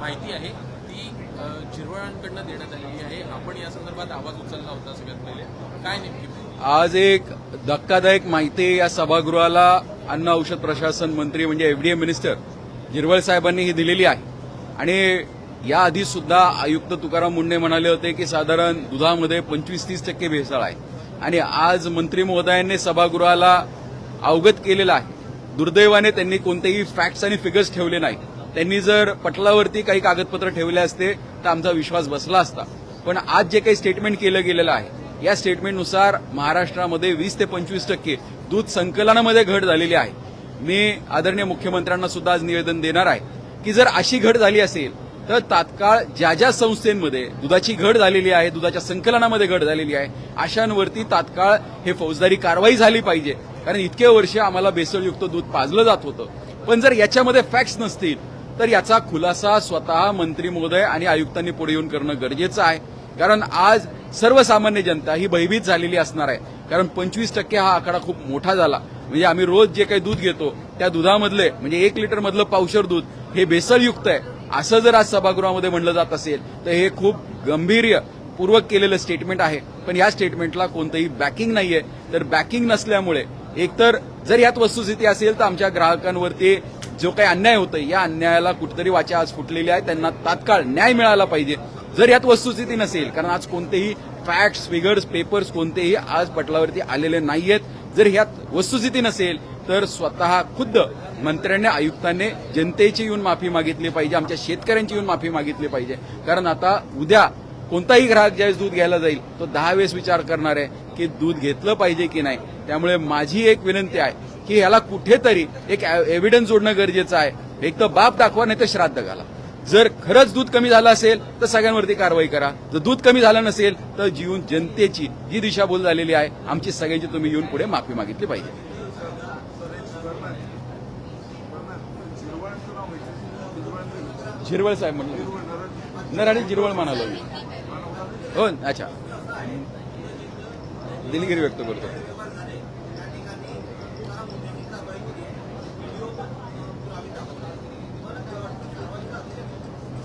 माहिती आहे ती झिरवळांकडनं देण्यात आलेली आहे. आपण या संदर्भात आवाज उचलला होता सगळ्यात पहिले. काय नेमकी आज एक धक्कादायक माहिती या सभागृहाला अन्न औषध प्रशासन मंत्री म्हणजे एफडीए मिनिस्टर झिरवळ साहेबांनी ही दिलेली आहे. आणि याआधी सुद्धा आयुक्त तुकाराम मुंढे म्हणाले होते की साधारण दुधामध्ये 25-30% भेसळ आहे. आणि आज मंत्री महोदयांनी सभागृहाला अवगत केलेलं आहे. दुर्दैवाने त्यांनी कोणतेही फॅक्ट्स आणि फिगर्स ठेवले नाही. त्यांनी जर पटलावरती काही कागदपत्र ठेवले असते तर आमचा विश्वास बसला असता. पण आज जे काही स्टेटमेंट केलं गेलेलं आहे या स्टेटमेंटनुसार महाराष्ट्रामध्ये 20 ते 25% दूध संकलनामध्ये घट झालेली आहे. मी आदरणीय मुख्यमंत्र्यांना सुद्धा आज निवेदन देणार आहे की जर अशी घट झाली असेल तर तात्काळ ज्या ज्या संस्थेमध्ये दुधाची घट झालेली आहे, दुधाच्या संकलनामध्ये घट झालेली आहे, अशांवरती तात्काळ हे फौजदारी कारवाई झाली पाहिजे. कारण इतके वर्ष आम्हाला भेसळयुक्त दूध पाजलं जात होतं. पण जर याच्यामध्ये फॅक्ट्स नसतील तर याचा खुलासा स्वतः मंत्री महोदय आणि आयुक्तांनी पुढे येऊन करणं गरजेचं आहे. कारण आज सर्वसामान्य जनता ही भयभीत झालेली असणार आहे. कारण 25% हा आकडा खूप मोठा झाला. म्हणजे आम्ही रोज जे काही दूध घेतो त्या दुधामधले म्हणजे 1 लिटर मधलं पावशर दूध हे भेसळयुक्त आहे असं जर आज सभागृहामध्ये म्हणलं जात असेल तर हे खूप गंभीर्यपूर्वक केलेलं स्टेटमेंट आहे. पण या स्टेटमेंटला कोणतंही बॅकिंग नाहीये. तर बॅकिंग नसल्यामुळे एकतर जर यात वस्तुस्थिती असेल तर आमच्या ग्राहकांवरती जो काही अन्याय होतोय या अन्यायाला कुठेतरी वाचा आज फुटलेली आहे. त्यांना तात्काळ न्याय मिळाला पाहिजे. जर यात वस्तुस्थिती नसेल, कारण आज कोणतेही फॅक्ट्स फिगर्स पेपर्स कोणतेही आज पटलावरती आलेले नाहीयेत, जर ह्यात वस्तुस्थिती नसेल तर स्वतः खुद्द मंत्र्यांनी आयुक्तांनी जनतेची येऊन माफी मागितली पाहिजे, आमच्या शेतकऱ्यांची येऊन माफी मागितली पाहिजे. कारण आता उद्या कोणताही ग्राहक ज्यावेळेस दूध घ्यायला जाईल तो 10 वेळेस विचार करणार आहे की दूध घेतलं पाहिजे की नाही. त्यामुळे माझी एक विनंती आहे की याला कुठेतरी एक एव्हिडन्स जोडणं गरजेचं आहे. एक तर बाप दाखवा नाही तर श्राद्ध घाला. जर खरंच दूध कमी झालं असेल तर सगळ्यांवरती कारवाई करा. जर दूध कमी झालं नसेल तर जीवन जनतेची जी दिशाभूल झालेली आहे आमची सगळ्यांची तुम्ही येऊन पुढे माफी मागितली पाहिजे. झिरवळ साहेब म्हणलं नराडी झिरवळ म्हणालो मी. हो अच्छा दिलगिरी व्यक्त करतो.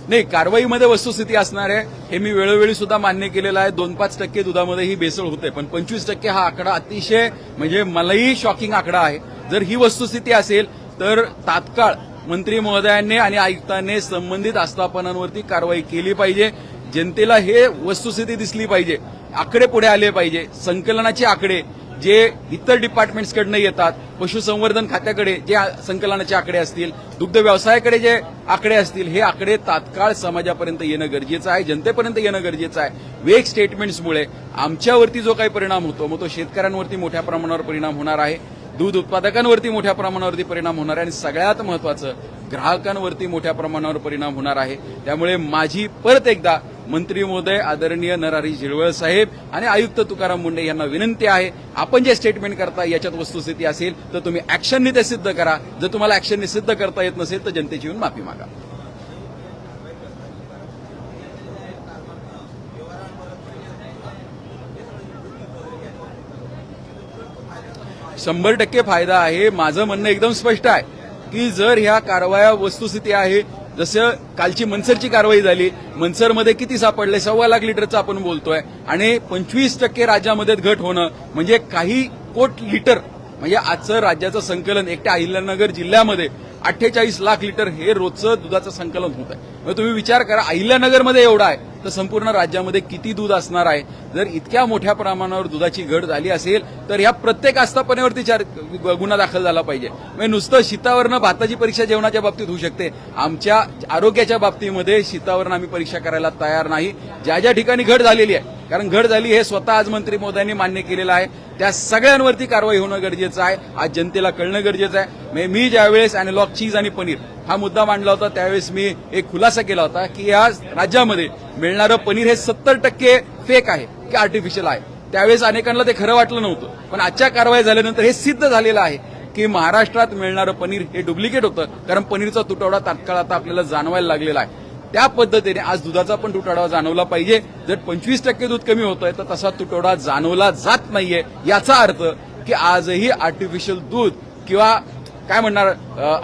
नाही, कारवाईमध्ये वस्तुस्थिती असणार आहे हे मी वेळोवेळी सुद्धा मान्य केलेलं आहे. 2-5% दुधामध्ये ही भेसळ होते. पण 25% हा आकडा अतिशय म्हणजे मलाही शॉकिंग आकडा आहे. जर ही वस्तुस्थिती असेल तर तात्काळ मंत्री महोदयांनी आणि आयुक्तांनी संबंधित आस्थापनांवरती कारवाई केली पाहिजे. जनतेला हे वस्तुस्थिती दिसली पाहिजे. आकडे पुढे आले पाहिजे. संकलनाचे आकडे जे इतर डिपार्टमेंट्सकडनं येतात, पशुसंवर्धन खात्याकडे जे संकलनाचे आकडे असतील, दुग्ध व्यवसायाकडे जे आकडे असतील, हे आकडे तात्काळ समाजापर्यंत येणं गरजेचं आहे, जनतेपर्यंत येणं गरजेचं आहे. वेग स्टेटमेंट्समुळे आमच्यावरती जो काही परिणाम होतो मग तो शेतकऱ्यांवरती मोठ्या प्रमाणावर परिणाम होणार आहे, दूध उत्पादकांवरती मोठ्या प्रमाणावरती परिणाम होणार आहे आणि सगळ्यात महत्वाचं ग्राहकांवरती मोठ्या प्रमाणावर परिणाम होणार आहे. त्यामुळे माझी परत एकदा मंत्री महोदय आदरणीय नरहरी झिरवळ साहेब आणि आयुक्त तुकाराम मुंढे यांना विनंती आहे, आपण जे स्टेटमेंट करता याच्यात वस्तुस्थिती असेल तर तुम्ही ऍक्शनने ते सिद्ध करा. जर तुम्हाला ऍक्शनने सिद्ध करता येत नसेल तर जनतेची येऊन माफी मागा. शंभर टक्के फायदा आहे. माझं म्हणणं एकदम स्पष्ट आहे की जर ह्या कारवाया वस्तुस्थिती आहे, जसं कालची मनसरची कारवाई झाली, मनसरमध्ये किती सापडले 1.25 लाख लिटरचं आपण बोलतोय आणि 25% राज्यामध्ये घट होणं म्हणजे काही कोटी लिटर म्हणजे आजचं राज्याचं संकलन एकट्या अहिल्यानगर जिल्ह्यामध्ये 48 लाख लिटर हे रोजचं दुधाचं संकलन होत आहे. मग तुम्ही विचार करा अहिल्यानगरमध्ये एवढं आहे तर संपूर्ण राज्यामध्ये किती दूध असणार आहे. जर इतक्या मोठ्या प्रमाणावर दुधाची घट झाली असेल तर या प्रत्येक आस्थापनेवरती गुन्हा दाखल झाला पाहिजे. म्हणजे नुसतं शीतावरनं भाताची परीक्षा जेवणाच्या बाबतीत होऊ शकते, आमच्या आरोग्याच्या बाबतीमध्ये शीतावरनं आम्ही परीक्षा करायला तयार नाही. ज्या ज्या ठिकाणी घट झालेली आहे, कारण घट झाली हे स्वतः आज मंत्री महोदयांनी मान्य केलेलं आहे, त्या सगळ्यांवरती कारवाई होणं गरजेचं आहे. आज जनतेला कळणं गरजेचं आहे. मी ज्यावेळेस अॅनालॉग चीज आणि पनीर हा मुद्दा मांडला होता त्यावेळेस मी एक खुलासा केला होता की या राज्यामध्ये मिळणारं पनीर हे 70% फेक आहे की आर्टिफिशियल आहे. त्यावेळेस अनेकांना ते खरं वाटलं नव्हतं. पण आजच्या कारवाई झाल्यानंतर हे सिद्ध झालेलं आहे की महाराष्ट्रात मिळणारं पनीर हे डुप्लिकेट होतं. कारण पनीरचा तुटवडा तात्काळ आता आपल्याला जाणवायला लागलेला आहे. त्या पद्धतीने आज दुधाचा पण तुटवडा जाणवला पाहिजे. जर 25% दूध कमी होतंय तर तसा तुटवडा जाणवला जात नाहीये. याचा अर्थ की आजही आर्टिफिशियल दूध किंवा काय म्हणणार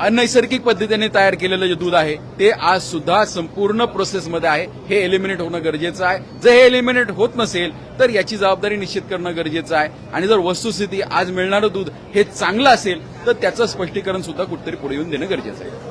अनैसर्गिक पद्धतीने तयार केलेलं जे दूध आहे ते आज सुद्धा संपूर्ण प्रोसेसमध्ये आहे. हे एलिमिनेट होणं गरजेचं आहे. जर हे एलिमिनेट होत नसेल तर याची जबाबदारी निश्चित करणं गरजेचं आहे. आणि जर वस्तुस्थिती आज मिळणारं दूध हे चांगलं असेल तर त्याचं स्पष्टीकरण सुद्धा कुठेतरी पुढे येऊन देणं गरजेचं आहे.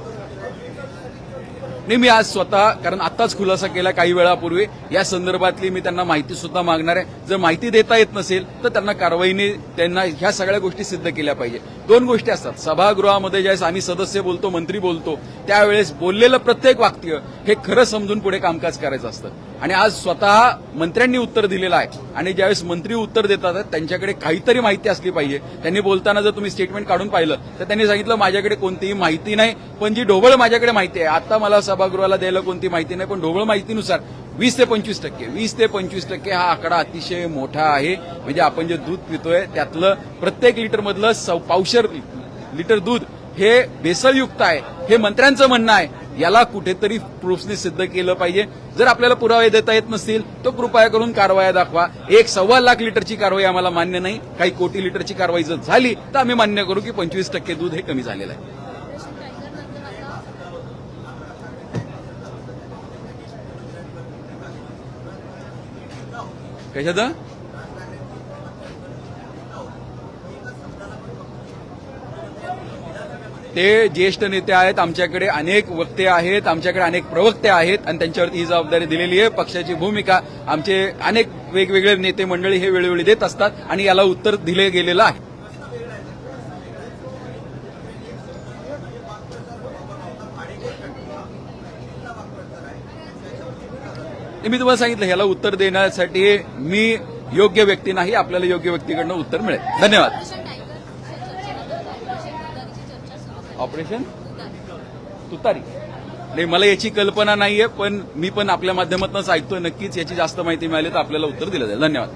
मी आज स्वतः, कारण आताच खुलासा केला काही वेळापूर्वी, या संदर्भातली मी त्यांना माहिती सुद्धा मागणार आहे. जर माहिती देता येत नसेल तर त्यांना कारवाईने त्यांना ह्या सगळ्या गोष्टी सिद्ध केल्या पाहिजे. दोन गोष्टी असतात, सभागृहामध्ये ज्यावेळेस आम्ही सदस्य बोलतो, मंत्री बोलतो, त्यावेळेस बोललेलं प्रत्येक वाक्य हे खरं समजून पुढे कामकाज करायचं असतं. आणि आज स्वतः मंत्र्यांनी उत्तर दिलेलं आहे आणि ज्यावेळेस मंत्री उत्तर देतात त्यांच्याकडे काहीतरी माहिती असली पाहिजे. त्यांनी बोलताना जर तुम्ही स्टेटमेंट काढून पाहिलं तर त्यांनी सांगितलं माझ्याकडे कोणतीही माहिती नाही, पण जी ढोबळ माझ्याकडे माहिती आहे, आता मला सभागृहाला द्यायला कोणती माहिती नाही, पण ढोबळ माहितीनुसार 20 ते 25% हा आकडा अतिशय मोठा आहे. म्हणजे आपण जे दूध पितोय त्यातलं प्रत्येक लिटरमधलं पावशेर लिटर दूध हे भेसळयुक्त आहे, हे मंत्र्यांचं म्हणणं आहे. याला कुठेतरी प्रूफने सिद्ध केलं पाहिजे. जर आपल्याला पुरावे देता येत नसतील तर कृपया करून कारवाया दाखवा. 1.25 लाख लिटरची कारवाई आम्हाला मान्य नाही. काही कोटी लिटरची कारवाई जर झाली तर आम्ही मान्य करू की 25% दूध हे कमी झालेलं आहे. कशाचं? ते ज्येष्ठ नेते आहेत, आमच्याकडे अनेक वक्ते आहेत, आमच्याकडे अनेक प्रवक्ते आहेत आणि त्यांच्यावरती ही जबाबदारी दिलेली आहे. पक्षाची भूमिका आमचे अनेक वेगवेगळे नेते मंडळी हे वेळोवेळी देत असतात आणि याला उत्तर दिले गेलेलं आहे. मी तुम्हाला सांगितलं ह्याला उत्तर देण्यासाठी मी योग्य व्यक्ती नाही. आपल्याला योग्य व्यक्तीकडनं उत्तर मिळेल. धन्यवाद. ऑपरेशन तुतारी नाही, मला याची कल्पना नाहीये, पण मी पण आपल्या माध्यमातूनच ऐकतोय. नक्कीच याची जास्त माहिती मिळाली तर आपल्याला उत्तर दिलं जाईल. धन्यवाद.